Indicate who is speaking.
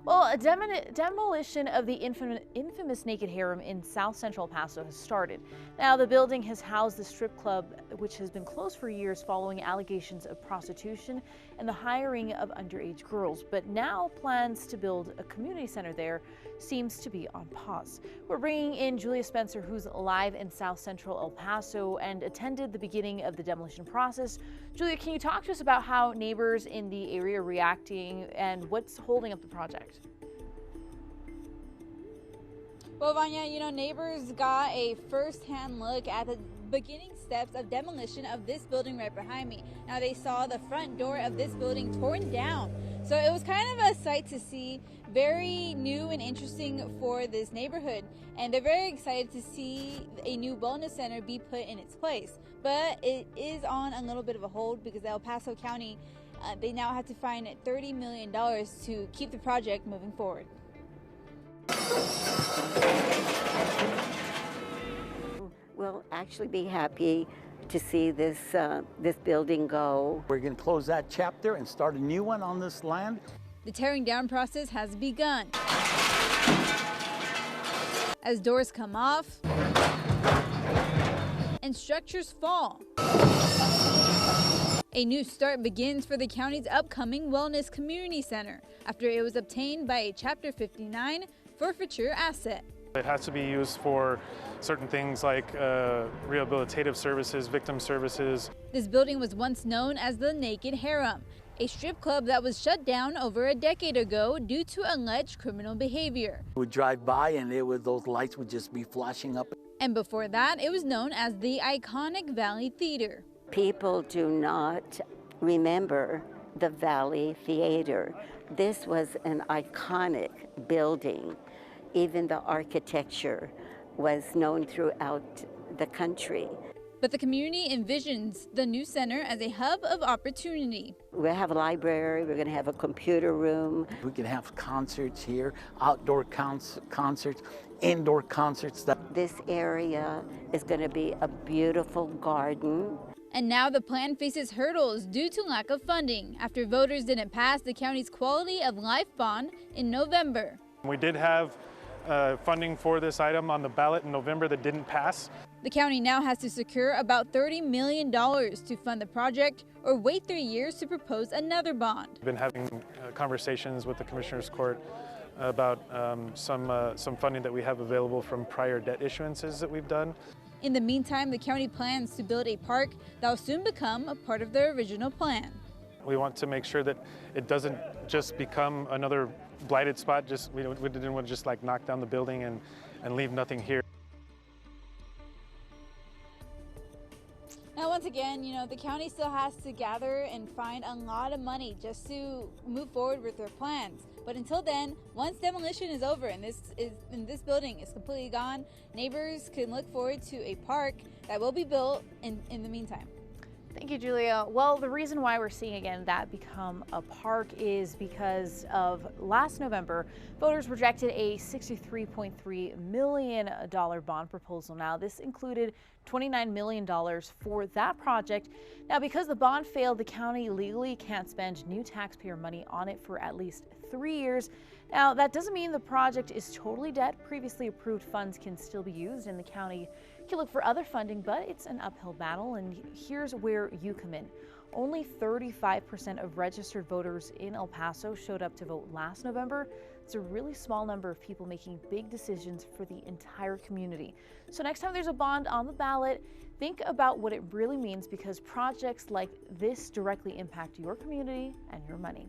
Speaker 1: Well, a demolition of the infamous Naked Harem in South Central El Paso has started. Now, the building has housed the strip club, which has been closed for years following allegations of prostitution and the hiring of underage girls. But now plans to build a community center there seems to be on pause. We're bringing in Julia Spencer, who's live in South Central El Paso and attended the beginning of the demolition process. Julia, can you talk to us about how neighbors in the area are reacting and what's holding up the project?
Speaker 2: Well, Vanya, neighbors got a first-hand look at the beginning steps of demolition of this building right behind me. Now, they saw the front door of this building torn down. So it was kind of a sight to see, very new and interesting for this neighborhood. And they're very excited to see a new wellness center be put in its place. But it is on a little bit of a hold because El Paso County, they now have to find $30 million to keep the project moving forward.
Speaker 3: We'll actually be happy to see this building go.
Speaker 4: We're going to close that chapter and start a new one on this land.
Speaker 2: The tearing down process has begun. As doors come off and structures fall, a new start begins for the county's upcoming Wellness Community Center after it was obtained by a Chapter 59 forfeiture asset.
Speaker 5: It has to be used for certain things like rehabilitative services, victim services.
Speaker 2: This building was once known as the Naked Harem, a strip club that was shut down over a decade ago due to alleged criminal behavior.
Speaker 4: We'd drive by and those lights would just be flashing up.
Speaker 2: And before that, it was known as the iconic Valley Theater.
Speaker 3: People do not remember the Valley Theater. This was an iconic building. Even the architecture was known throughout the country.
Speaker 2: But the community envisions the new center as a hub of opportunity.
Speaker 3: We'll have a library, we're going to have a computer room.
Speaker 4: We can have concerts here, outdoor concerts, indoor concerts.
Speaker 3: This area is going to be a beautiful garden.
Speaker 2: And now the plan faces hurdles due to lack of funding after voters didn't pass the county's quality of life bond in November.
Speaker 5: We did have funding for this item on the ballot in November that didn't pass.
Speaker 2: The county now has to secure about $30 million to fund the project or wait 3 years to propose another bond.
Speaker 5: We've been having conversations with the Commissioner's Court about some funding that we have available from prior debt issuances that we've done.
Speaker 2: In the meantime, the county plans to build a park that will soon become a part of their original plan.
Speaker 5: We want to make sure that it doesn't just become another blighted spot. We didn't want to just like knock down the building and leave nothing here.
Speaker 2: Now, once again, the county still has to gather and find a lot of money just to move forward with their plans. But until then, once demolition is over and this building is completely gone, neighbors can look forward to a park that will be built in the meantime.
Speaker 1: Thank you, Julia. Well, the reason why we're seeing again that become a park is because of last November, voters rejected a $63.3 million bond proposal. Now, this included $29 million for that project. Now, because the bond failed, the county legally can't spend new taxpayer money on it for at least 3 years. Now, that doesn't mean the project is totally dead. Previously approved funds can still be used, and the county can look for other funding, but it's an uphill battle, and here's where you come in. Only 35% of registered voters in El Paso showed up to vote last November. It's a really small number of people making big decisions for the entire community. So next time there's a bond on the ballot, think about what it really means, because projects like this directly impact your community and your money.